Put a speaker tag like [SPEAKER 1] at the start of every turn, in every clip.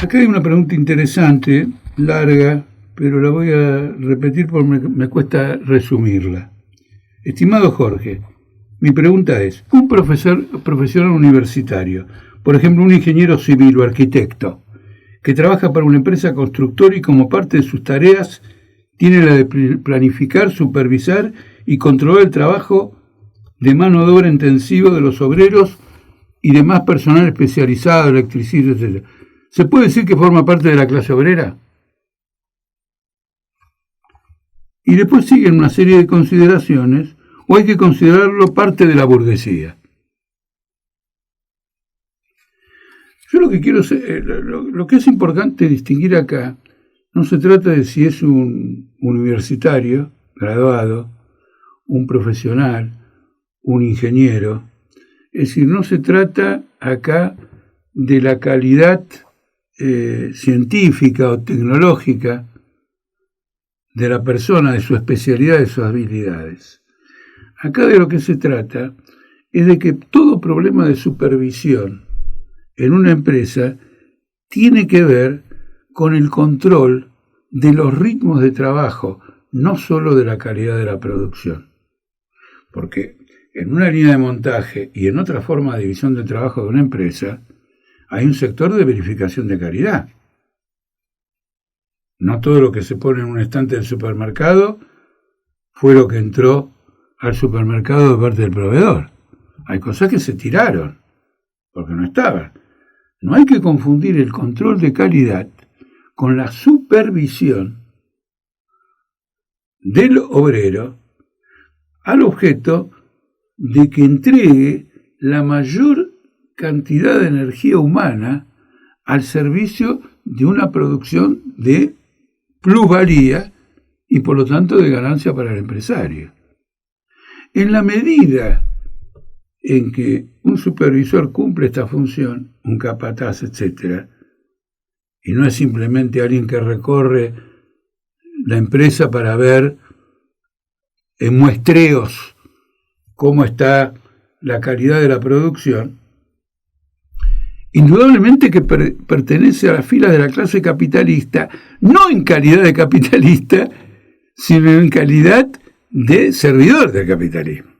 [SPEAKER 1] Acá hay una pregunta interesante, larga, pero la voy a repetir porque me cuesta resumirla. Estimado Jorge, mi pregunta es, un profesional universitario, por ejemplo un ingeniero civil o arquitecto, que trabaja para una empresa constructora y como parte de sus tareas tiene la de planificar, supervisar y controlar el trabajo de mano de obra intensivo de los obreros y demás personal especializado, electricistas, etc. ¿Se puede decir que forma parte de la clase obrera? Y después siguen una serie de consideraciones, o hay que considerarlo parte de la burguesía. Yo lo que quiero lo que es importante distinguir acá, no se trata de si es un universitario, graduado, un profesional, un ingeniero, es decir, no se trata acá de la calidad científica o tecnológica de la persona, de su especialidad, de sus habilidades. Acá de lo que se trata es de que todo problema de supervisión en una empresa tiene que ver con el control de los ritmos de trabajo, no solo de la calidad de la producción. Porque en una línea de montaje y en otra forma de división del trabajo de una empresa, hay un sector de verificación de calidad. No todo lo que se pone en un estante del supermercado fue lo que entró al supermercado de parte del proveedor. Hay cosas que se tiraron, porque no estaban. No hay que confundir el control de calidad con la supervisión del obrero al objeto de que entregue la mayor cantidad de energía humana al servicio de una producción de plusvalía y por lo tanto de ganancia para el empresario. En la medida en que un supervisor cumple esta función, un capataz, etc., y no es simplemente alguien que recorre la empresa para ver en muestreos cómo está la calidad de la producción, indudablemente que pertenece a las filas de la clase capitalista, no en calidad de capitalista, sino en calidad de servidor del capitalismo.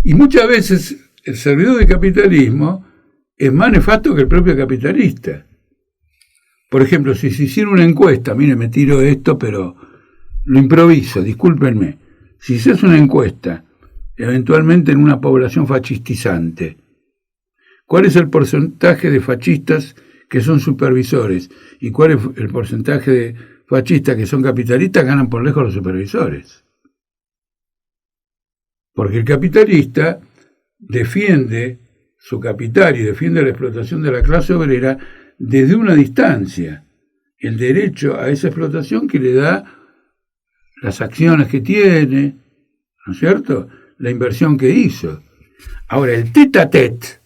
[SPEAKER 1] Y muchas veces el servidor del capitalismo es más nefasto que el propio capitalista. Por ejemplo, si se hiciera una encuesta, mire, me tiro esto, pero lo improviso, discúlpenme. Si se hace una encuesta, eventualmente en una población fascistizante, ¿cuál es el porcentaje de fascistas que son supervisores? ¿Y cuál es el porcentaje de fascistas que son capitalistas? Ganan por lejos los supervisores. Porque el capitalista defiende su capital y defiende la explotación de la clase obrera desde una distancia. El derecho a esa explotación que le da las acciones que tiene, ¿no es cierto?, la inversión que hizo. Ahora, el tete a tete,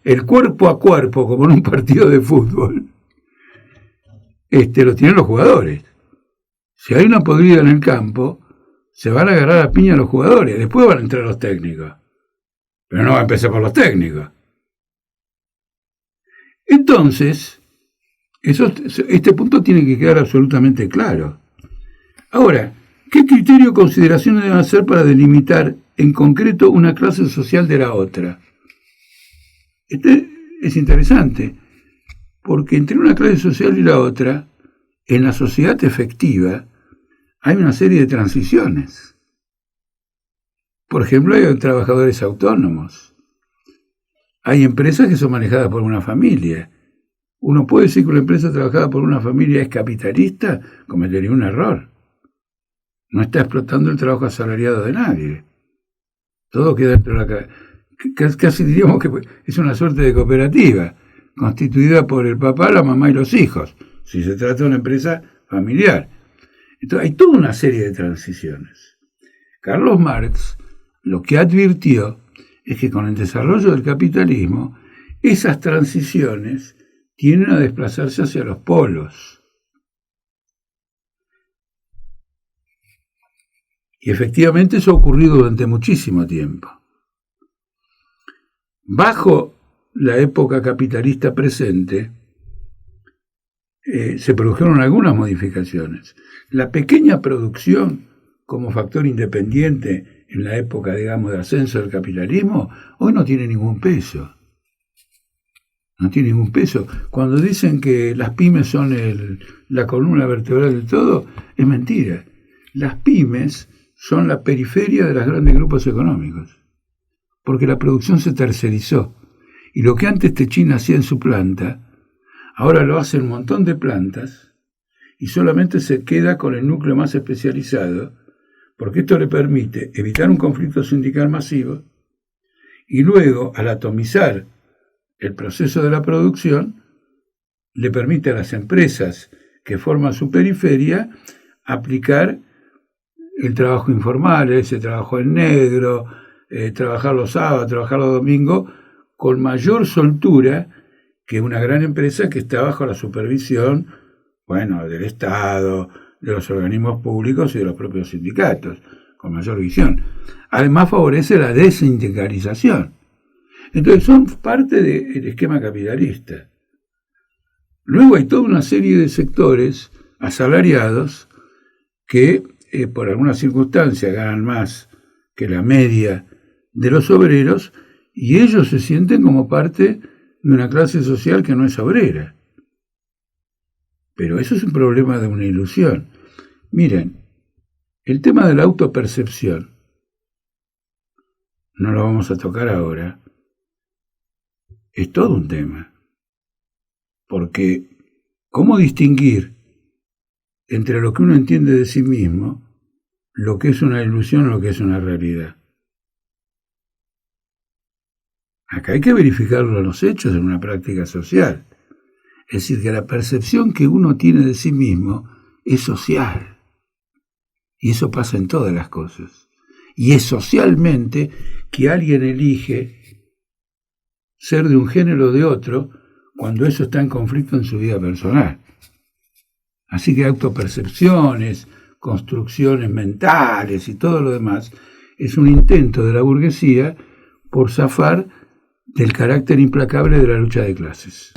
[SPEAKER 1] el cuerpo a cuerpo, como en un partido de fútbol, lo tienen los jugadores. Si hay una podrida en el campo, se van a agarrar a piña los jugadores, después van a entrar los técnicos. Pero no va a empezar por los técnicos. Entonces, este punto tiene que quedar absolutamente claro. Ahora, ¿qué criterio o consideraciones deben hacer para delimitar en concreto una clase social de la otra? Es interesante, porque entre una clase social y la otra, en la sociedad efectiva, hay una serie de transiciones. Por ejemplo, hay trabajadores autónomos. Hay empresas que son manejadas por una familia. Uno puede decir que una empresa trabajada por una familia es capitalista, cometería un error. No está explotando el trabajo asalariado de nadie. Todo queda dentro de la... Casi diríamos que es una suerte de cooperativa, constituida por el papá, la mamá y los hijos, si se trata de una empresa familiar. Entonces, hay toda una serie de transiciones. Carlos Marx lo que advirtió es que con el desarrollo del capitalismo, esas transiciones tienden a desplazarse hacia los polos. Y efectivamente eso ha ocurrido durante muchísimo tiempo. Bajo la época capitalista presente, se produjeron algunas modificaciones. La pequeña producción como factor independiente en la época, digamos, de ascenso del capitalismo, hoy no tiene ningún peso. No tiene ningún peso. Cuando dicen que las pymes son la columna vertebral de todo, es mentira. Las pymes son la periferia de los grandes grupos económicos, porque la producción se tercerizó. Y lo que antes Techín hacía en su planta, ahora lo hace en un montón de plantas y solamente se queda con el núcleo más especializado, porque esto le permite evitar un conflicto sindical masivo y luego, al atomizar el proceso de la producción, le permite a las empresas que forman su periferia aplicar el trabajo informal, ese trabajo en negro, trabajar los sábados, trabajar los domingos, con mayor soltura que una gran empresa que está bajo la supervisión, del Estado, de los organismos públicos y de los propios sindicatos, con mayor visión. Además favorece la desindicalización. Entonces son parte del esquema capitalista. Luego hay toda una serie de sectores asalariados que por alguna circunstancia ganan más que la media de los obreros y ellos se sienten como parte de una clase social que no es obrera. Pero eso es un problema de una ilusión. Miren, el tema de la autopercepción, no lo vamos a tocar ahora, es todo un tema. Porque, ¿cómo distinguir entre lo que uno entiende de sí mismo, lo que es una ilusión o lo que es una realidad? Acá hay que verificarlo en los hechos en una práctica social. Es decir, que la percepción que uno tiene de sí mismo es social. Y eso pasa en todas las cosas. Y es socialmente que alguien elige ser de un género o de otro cuando eso está en conflicto en su vida personal. Así que autopercepciones, construcciones mentales y todo lo demás es un intento de la burguesía por zafar del carácter implacable de la lucha de clases.